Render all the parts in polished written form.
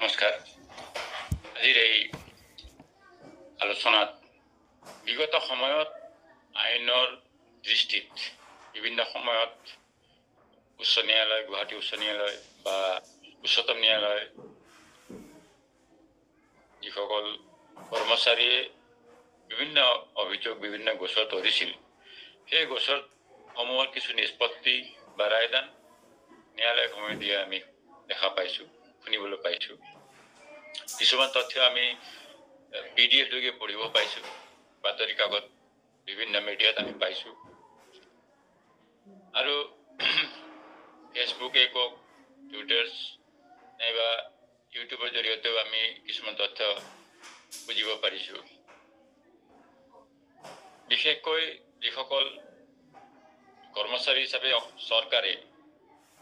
নমস্কাৰ। আজিৰ এই আলোচনাত বিগত সময়ত আইনৰ দৃষ্টিত বিভিন্ন সময়ত উচ্চ ন্যায়ালয়, গুৱাহাটী উচ্চ ন্যায়ালয় বা উচ্চতম ন্যায়ালয় যিসকল কৰ্মচাৰীয়ে বিভিন্ন অভিযোগ, বিভিন্ন গোচৰ ধৰিছিল, সেই গোচৰসমূহৰ কিছু নিষ্পত্তি বা ৰায়দান ন্যায়ালয়সমূহে দিয়া আমি দেখা পাইছোঁ, শুনিবলৈ পাইছোঁ। কিছুমান তথ্য আমি PDF যোগে পঢ়িব পাইছোঁ, বাতৰি কাকত, বিভিন্ন মিডিয়াত আমি পাইছোঁ। আৰু ফেচবুকে কওক, টুইটাৰ্ছ নাইবা ইউটিউবৰ জৰিয়তেও আমি কিছুমান তথ্য বুজিব পাৰিছোঁ। বিশেষকৈ যিসকল কৰ্মচাৰী হিচাপে চৰকাৰে,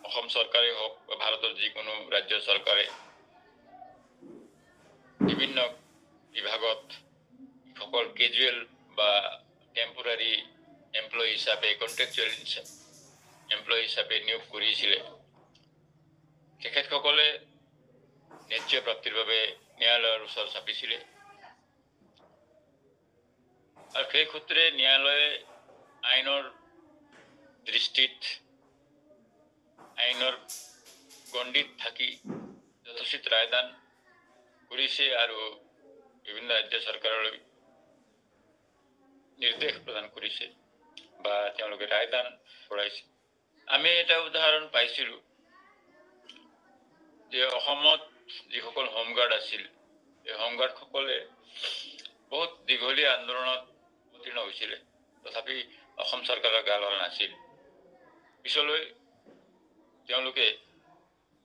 অসম চৰকাৰে হওক বা ভাৰতৰ যিকোনো ৰাজ্য চৰকাৰে বিভিন্ন বিভাগত যিসকল কেজুৱেল বা টেম্পৰাৰী এমপ্লয়ী হিচাপে, কণ্ট্ৰেকচুৱেল এমপ্লয়ী হিচাপে নিয়োগ কৰিছিলে, তেখেতসকলে ন্যায্য প্ৰাপ্তিৰ বাবে ন্যায়ালয়ৰ ওচৰ চাপিছিলে। আৰু সেই সূত্ৰে ন্যায়ালয়ে আইনৰ দৃষ্টিত, আইনৰ গণ্ডিত থাকি যথোচিত ৰায়দান কৰিছে আৰু বিভিন্ন ৰাজ্য চৰকাৰলৈ নিৰ্দেশ প্ৰদান কৰিছে বা তেওঁলোকে ৰায়দান কৰাইছে। আমি এটা উদাহৰণ পাইছিলোঁ যে অসমত যিসকল হোমগাৰ্ড আছিল, এই হোমগাৰ্ডসকলে বহুত দীঘলীয়া আন্দোলনত অৱতীৰ্ণ হৈছিলে, তথাপি অসম চৰকাৰৰ গা লৰা নাছিল। পিছলৈ তেওঁলোকে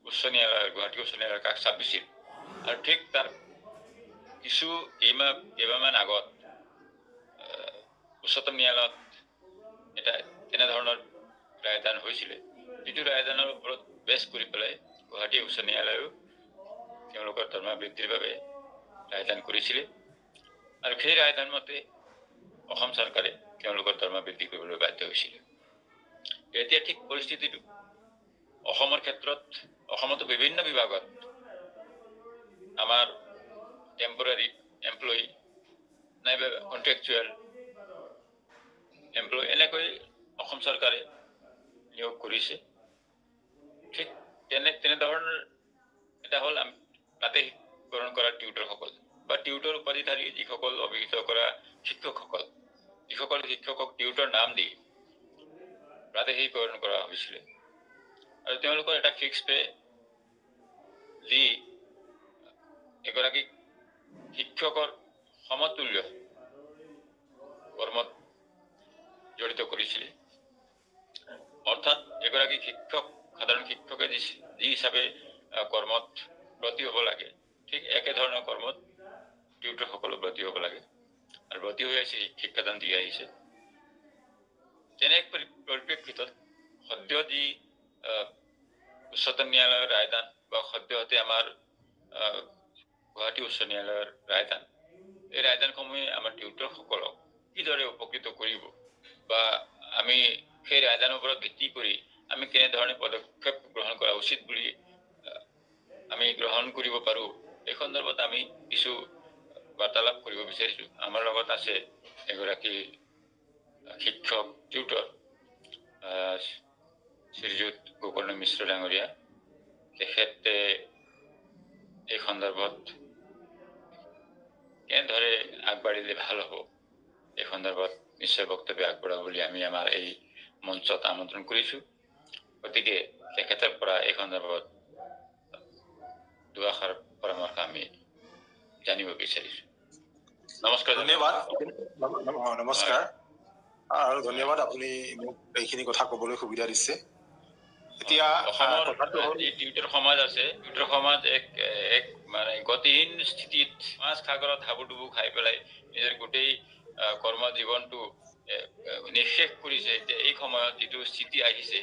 উচ্চ ন্যায়ালয়, গুৱাহাটী উচ্চ ন্যায়ালয়ৰ কাষ চাপিছিল। আৰু ঠিক তাৰ কেইমাহমান আগত উচ্চতম ন্যায়ালয়ত এটা তেনেধৰণৰ ৰায়দান হৈছিলে, যিটো ৰায়দানৰ ওপৰত বেছ কৰি পেলাই গুৱাহাটী উচ্চ ন্যায়ালয়েও তেওঁলোকৰ দৰমহা বৃদ্ধিৰ বাবে ৰায়দান কৰিছিলে। আৰু সেই ৰায়দান মতে অসম চৰকাৰে তেওঁলোকৰ দৰমহা বৃদ্ধি কৰিবলৈ বাধ্য হৈছিলে। এতিয়া ঠিক পৰিস্থিতিটো অসমৰ ক্ষেত্ৰত, অসমতো বিভিন্ন বিভাগত আমাৰ টেম্পৰাৰী এমপ্লয়ী নাইবা কণ্ট্ৰেকচুৱেল এমপ্লয়ী এনেকৈ অসম চৰকাৰে নিয়োগ কৰিছে। ঠিক তেনেধৰণৰ এটা হ'ল প্ৰাতিশীকৰণ কৰা টিউটৰসকল বা টিউটৰ উপাধিধাৰী যিসকল অভিহিত কৰা শিক্ষকসকল, যিসকল শিক্ষকক টিউটৰ নাম দি প্ৰাতিশীকৰণ কৰা হৈছিলে। আৰু তেওঁলোকৰ এটা ফিক্স পে যি এগৰাকী শিক্ষকৰ সমতুল্য কৰ্মত জড়িত কৰিছিলে। অৰ্থাৎ এগৰাকী শিক্ষক, সাধাৰণ শিক্ষকে যি হিচাপে কৰ্মত ব্ৰতী হ'ব লাগে, ঠিক একেধৰণৰ কৰ্মত টিউটৰসকলো ব্ৰতী হ'ব লাগে আৰু ব্ৰতী হৈ আহিছে, শিক্ষাদান দি আহিছে। তেনে পৰিপ্ৰেক্ষিতত সদ্য যি উচ্চতম ন্যায়ালয়ৰ ৰায়দান বা সদ্যহতে আমাৰ গুৱাহাটী উচ্চ ন্যায়ালয়ৰ ৰায়দান, এই ৰায়দানসমূহে আমাৰ টিউটৰসকলক কিদৰে উপকৃত কৰিব বা আমি সেই ৰায়দানৰ ওপৰত ভিত্তি কৰি আমি কেনেধৰণে পদক্ষেপ গ্ৰহণ কৰা উচিত বুলি আমি গ্ৰহণ কৰিব পাৰোঁ, এই সন্দৰ্ভত আমি কিছু বাৰ্তালাপ কৰিব বিচাৰিছোঁ। আমাৰ লগত আছে এগৰাকী শিক্ষক, টিউটৰ, শ্ৰীযুত গোকৰ্ণ মিশ্ৰ ডাঙৰীয়া। তেখেতে এই সন্দৰ্ভত কেনেদৰে আগবাঢ়িলে ভাল হ'ব, এই সন্দৰ্ভত নিশ্চয় বক্তব্য আগবঢ়াব বুলি আমি আমাৰ এই মঞ্চত আমন্ত্ৰণ কৰিছোঁ। গতিকে তেখেতৰ পৰা এই সন্দৰ্ভত দুআষাৰ পৰামৰ্শ আমি জানিব বিচাৰিছোঁ। নমস্কাৰ। ধন্যবাদ। নমস্কাৰ আৰু ধন্যবাদ, আপুনি মোক এইখিনি কথা ক'বলৈ সুবিধা দিছে। এতিয়া অসমৰ যি টিউটৰ সমাজ আছে, টিউটৰ সমাজ এক মানে গতিহীন স্থিতিত মাছ সাগৰত হাবুডুবু খাই পেলাই নিজৰ গোটেই কৰ্ম জীৱনটো নিঃশেষ কৰিছে। এতিয়া এই সময়ত যিটো স্থিতি আহিছে,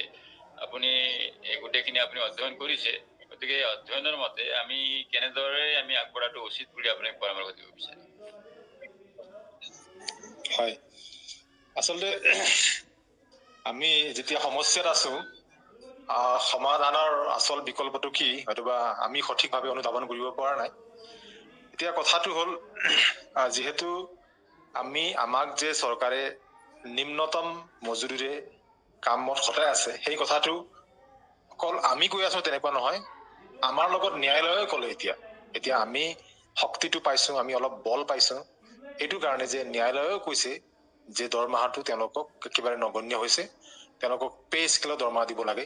আপুনি গোটেইখিনি আপুনি অধ্যয়ন কৰিছে, গতিকে অধ্যয়নৰ মতে আমি কেনেদৰে আমি আগবঢ়াটো উচিত বুলি আপুনি পৰামৰ্শ দিব বিচাৰে? হয়, আচলতে আমি যেতিয়া সমস্যাত আছো, সমাধানৰ আচল বিকল্পটো কি হয়তোবা আমি সঠিকভাৱে অনুধাৱন কৰিব পৰা নাই। এতিয়া কথাটো হ'ল যিহেতু আমাক যে চৰকাৰে নিম্নতম মজুৰিৰে কামত খটাই আছে, সেই কথাটো অকল আমি কৈ আছো তেনেকুৱা নহয়, আমাৰ লগত ন্যায়ালয়ে ক'লে এতিয়া আমি শক্তিটো পাইছো, আমি অলপ বল পাইছো এইটো কাৰণে যে ন্যায়ালয়েও কৈছে যে দৰমহাটো তেওঁলোকক একেবাৰে নগণ্য হৈছে, তেওঁলোকক পে স্কেলত দৰমহা দিব লাগে।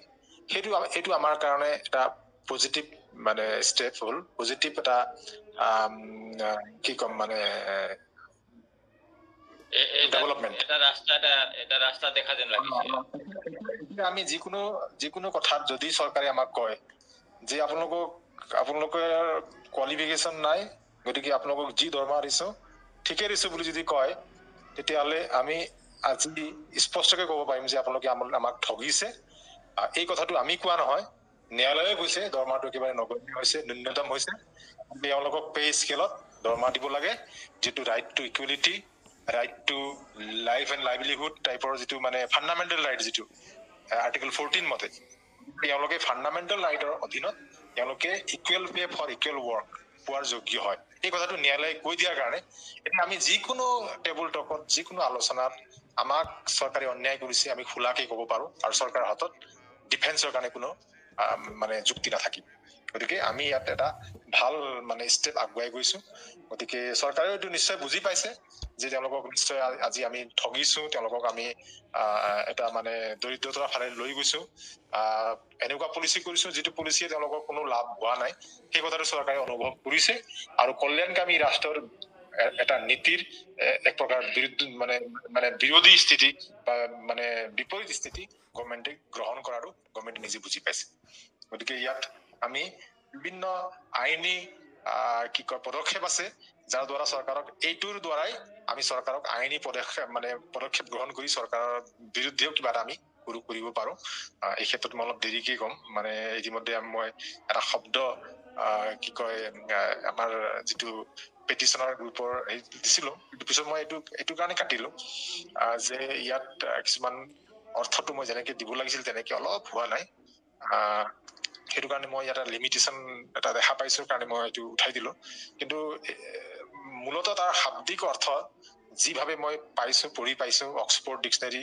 এইটো আমাৰ কাৰণে এটা পজিটিভ মানে ষ্টেপ হ'ল, পজিটিভ এটা কি ক'ম মানে ডেভেলপমেণ্ট। এটা ৰাস্তা দেখা যেন লাগিছে। আমি যিকোনো কথাত যদি চৰকাৰে আমাক কয় যে আপোনালোকৰ কোৱালিফিকেশ্যন নাই, গতিকে আপোনালোকক যি দৰমহা দিছো ঠিকে দিছো বুলি যদি কয়, তেতিয়াহ'লে আমি আজি স্পষ্টকে ক'ব পাৰিম যে আপোনালোকে আমাক ঠগিছে। এই কথাটো আমি কোৱা নহয়, ন্যায়ালয়ে কৈছে দৰমহাটো একেবাৰে নগণ্য হৈছে, ন্যূনতম হৈছে। তেওঁলোকক পে স্কেলত দৰমহা দিব লাগে, যিটো right to equality, right to life and livelihood টাইপৰ যিটো মানে ফাণ্ডামেণ্টেল ৰাইট, যিটো আৰ্টিকল 14 মতে তেওঁলোকে ফাণ্ডামেণ্টেল ৰাইটৰ অধীনত তেওঁলোকে equal pay for equal work পোৱাৰ যোগ্য হয়। এই কথাটো ন্যায়ালয়ে কৈ দিয়াৰ কাৰণে এতিয়া আমি যিকোনো টেবুল টকত, যিকোনো আলোচনাত আমাক চৰকাৰে অন্যায় কৰিছে আমি খোলাকে ক'ব পাৰো, আৰু চৰকাৰৰ হাতত ডিফেন্সৰ কাৰণে কোনো মানে যুক্তি নাথাকিব। গতিকে আমি ইয়াত এটা ভাল মানে ষ্টেপ আগুৱাই গৈছো। গতিকে চৰকাৰেও এইটো নিশ্চয় বুজি পাইছে যে তেওঁলোকক নিশ্চয় আজি আমি ঠগিছো, তেওঁলোকক আমি এটা মানে দৰিদ্ৰতাৰ ফালে লৈ গৈছো, এনেকুৱা পলিচি কৰিছো যিটো পলিচিয়ে তেওঁলোকৰ কোনো লাভ হোৱা নাই, সেই কথাটো চৰকাৰে অনুভৱ কৰিছে। আৰু কল্যাণকামী ৰাষ্ট্ৰৰ এটা নীতিৰ এক প্ৰকাৰ বিৰোধী স্থিতি বা মানে বিপৰীত স্থিতি গভৰ্ণমেণ্টে গ্ৰহণ কৰাটো গভৰ্ণমেণ্টে নিজে বুজি পাইছে। গতিকে ইয়াত আমি বিভিন্ন আইনী পদক্ষেপ আছে, যাৰ দ্বাৰা চৰকাৰক এইটোৰ দ্বাৰাই আমি চৰকাৰক আইনী পদক্ষেপ গ্ৰহণ কৰি চৰকাৰৰ বিৰুদ্ধেও কিবা এটা আমি কৰিব পাৰো। এই ক্ষেত্ৰত মই অলপ দেৰিকে ক'ম, মানে ইতিমধ্যে মই এটা শব্দ আমাৰ যিটো পেটিশ্যনৰ গ্ৰুপৰ দিছিলো, পিছত মই এইটো কাৰণে কাটিলো যে ইয়াত কিছুমান অৰ্থটো মই যেনেকে দিব লাগিছিল তেনেকে অলপ হোৱা নাই, সেইটো কাৰণে মই ইয়াত লিমিটেশ্যন এটা দেখা পাইছো কাৰণে মই এইটো উঠাই দিলো। কিন্তু মূলত তাৰ শাব্দিক অৰ্থ যিভাৱে মই পঢ়ি পাইছো অক্সফৰ্ড ডিক্সনেৰী,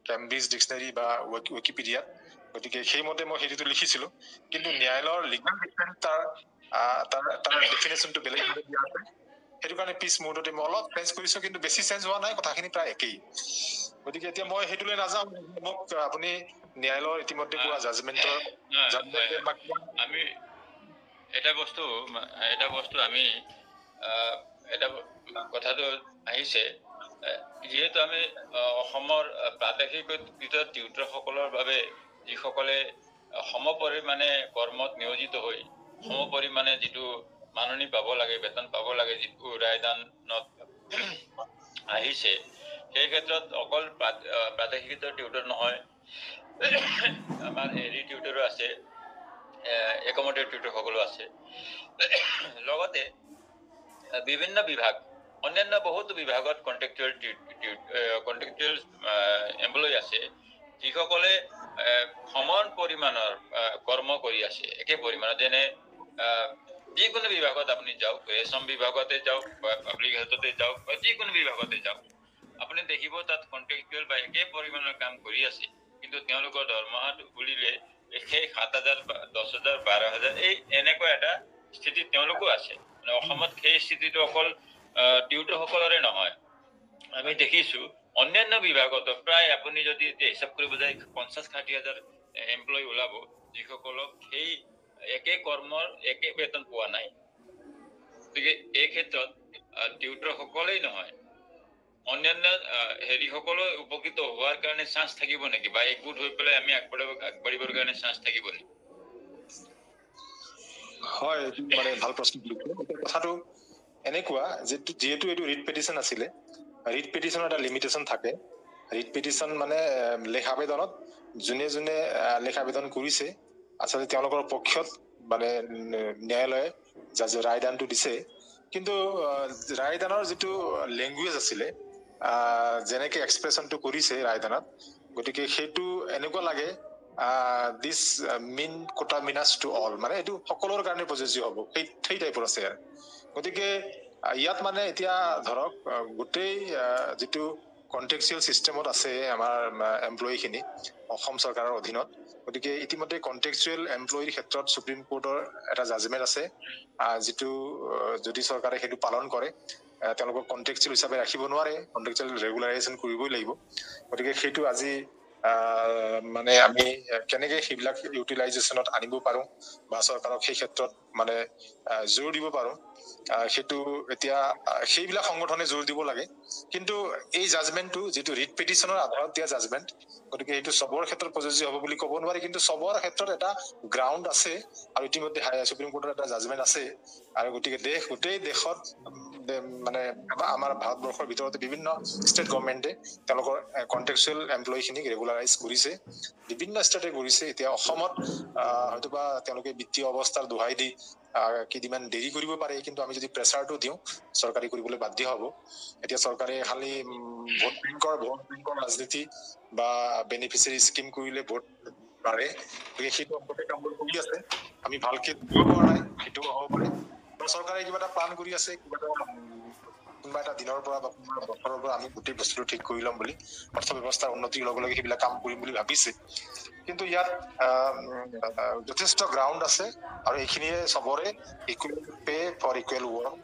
কেম্ব্ৰিজ ডিক্সনেৰী বা উইকিপিডিয়াত, গতিকে সেইমতে মই সেইটো লিখিছিলো। কিন্তু ন্যায়ালয়ৰ লিগেল ডিক্সনেৰীত তাৰ ডেফিনেশ্যনটো বেলেগ দিয়া আছে, সেইটো কাৰণে পিছ মুহূৰ্ততে মই অলপ চেঞ্জ কৰিছো, কিন্তু বেছি চেঞ্জ হোৱা নাই, কথাখিনি প্ৰায় একেই। গতিকে এতিয়া মই সেইটোলৈ নাযাওঁ, মোক আপুনি ন্যায়ালয়ৰ ইতিমধ্যে পোৱা জাজমেন্টৰ আমি এটা বস্তু আমি এটা কথাটো আহিছে, যিহেতু আমি অসমৰ প্ৰাদেশিকৃত টিউটৰসকলৰ বাবে যিসকলে সমপৰিমাণে কৰ্মত নিয়োজিত হৈ সমপৰিমাণে যিটো মাননি পাব লাগে, বেতন পাব লাগে, যিটো ৰায়দানত আহিছে, সেই ক্ষেত্ৰত অকল প্ৰাদেশিকৃত টিউটৰ নহয়, আমাৰ টিউটৰো আছে, একমোডেট টিউটৰ সকলো আছে। লগতে বিভিন্ন বিভাগ, অন্যান্য বহুতো বিভাগত কন্ট্ৰেক্টুৱেল এমপ্লয়ী আছে, যিসকলে সমান পৰিমাণৰ কৰ্ম কৰি আছে, একে পৰিমাণৰ। যেনে যিকোনো বিভাগত আপুনি যাওক, ৰেচম বিভাগতে যাওক বা পাব্লিক হেল্থতে যাওক বা যিকোনো বিভাগতে যাওক, আপুনি দেখিব তাত কন্ট্ৰেক্টুৱেল বা একে পৰিমাণৰ কাম কৰি আছে, কিন্তু তেওঁলোকৰ দৰমহাটো বুলিলে সেই 7,000, 10,000, 12,000 এই এনেকুৱা এটা স্থিতিত তেওঁলোকো আছে। মানে অসমত সেই স্থিতিটো অকল টিউটৰসকলৰে নহয়, আমি দেখিছো অন্যান্য বিভাগতো প্ৰায় আপুনি যদি হিচাপ কৰিব যায় 50-60,000 এমপ্লয়ী ওলাব, যিসকলক সেই একে কৰ্মৰ একে বেতন পোৱা নাই। গতিকে এই ক্ষেত্ৰত টিউটৰ সকলেই নহয়, অন্যান্য সকলো উপকৃত হোৱাৰ কাৰণে চান্স থাকিব নেকি, বা একগোট হৈ পেলাই আমি আগবাঢ়িবৰ কাৰণে চান্স থাকিব নেকি? হয়, মানে ভাল প্ৰশ্ন। কথাটো এনেকুৱা যিহেতু এইটো ৰিট পেটিশ্যন আছিলে, ৰিট পেটিশ্যনৰ এটা লিমিটেশ্যন থাকে। ৰিট পেটিশ্যন মানে লেখ আবেদনত যোনে লেখ আবেদন কৰিছে, আচলতে তেওঁলোকৰ পক্ষত মানে ন্যায়ালয়ে ৰায়দানটো দিছে। কিন্তু ৰায়দানৰ যিটো লেংগুৱেজ আছিলে, যেনেকে এক্সপ্ৰেছনটো কৰিছে ৰায়দানত, গতিকে সেইটো এনেকুৱা লাগে দিছ মিন কোটা মিনাছ টু অল, মানে এইটো সকলোৰ কাৰণে প্ৰযোজ্য হ'ব, সেই টাইপৰ আছে। গতিকে ইয়াত মানে এতিয়া ধৰক গোটেই যিটো কন্টেক্সুৱেল চিষ্টেমত আছে আমাৰ এমপ্লয়ীখিনি অসম চৰকাৰৰ অধীনত, গতিকে ইতিমধ্যে কন্টেক্সুৱেল এমপ্লয়ীৰ ক্ষেত্ৰত সুপ্ৰিম কোৰ্টৰ এটা জাজমেণ্ট আছে, যিটো যদি চৰকাৰে সেইটো পালন কৰে তেওঁলোকক কন্টেক্সুৱেল হিচাপে ৰাখিব নোৱাৰে, কন্টেক্সুৱেল ৰেগুলাৰাইজেশ্যন কৰিবই লাগিব। গতিকে সেইটো আজি মানে আমি কেনেকে সেইবিলাক ইউটিলাইজেশ্যনত আনিব পাৰো বা চৰকাৰক সেই ক্ষেত্ৰত মানে জোৰ দিব পাৰো, সেইটো এতিয়া সেইবিলাক সংগঠনে জোৰ দিব লাগে। কিন্তু এই জাজমেণ্টটো যিটো ৰিট পিটিশ্যনৰ আধাৰত দিয়া জাজমেণ্ট, গতিকে এইটো চবৰ ক্ষেত্ৰত প্ৰযোজ্য হ'ব বুলি ক'ব নোৱাৰি, কিন্তু চবৰ ক্ষেত্ৰত এটা গ্ৰাউণ্ড আছে আৰু ইতিমধ্যে সুপ্ৰিম কোৰ্টৰ এটা জাজমেণ্ট আছে। আৰু গতিকে গোটেই দেশত মানে আমাৰ ভাৰতবৰ্ষৰ ভিতৰতে বিভিন্ন ষ্টেট গভৰ্ণমেণ্টে তেওঁলোকৰ কন্টেক্সুৱেল এমপ্লয়ীখিনিক ৰেগুলাৰাইজ কৰিছে, বিভিন্ন ষ্টেটে কৰিছে। এতিয়া অসমত হয়তোবা তেওঁলোকে বিত্তীয় অৱস্থাৰ দোহাই দি কেইদিনমান দেৰি কৰিব পাৰে, কিন্তু আমি যদি প্ৰেচাৰটো দিওঁ চৰকাৰে কৰিবলৈ বাধ্য হ'ব। এতিয়া চৰকাৰে খালি ভোট বেংকৰ ৰাজনীতি বা বেনিফিচিয়াৰী স্কিম কৰিলে ভোট বাঢ়ে, গতিকে সেইটো সম্পৰ্কে কামবোৰ কৰি আছে, আমি ভালকে দিব পৰা নাই, সেইটোও হ'ব পাৰে। চৰকাৰে কিবা এটা প্লান কৰি আছে, কোনোবা এটা দিনৰ পৰা বা কোনোবা বছৰৰ পৰা আমি গোটেই বস্তুটো ঠিক কৰি ল'ম বুলি, অৰ্থ ব্যৱস্থাৰ উন্নতিৰ লগে লগে সেইবিলাক কাম কৰিম বুলি ভাবিছে। কিন্তু ইয়াত যথেষ্ট গ্ৰাউণ্ড আছে আৰু এইখিনিয়ে চবৰে equal pay for equal work,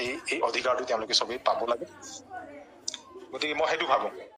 এই অধিকাৰটো তেওঁলোকে চবেই পাব লাগে। গতিকে মই সেইটো ভাবো।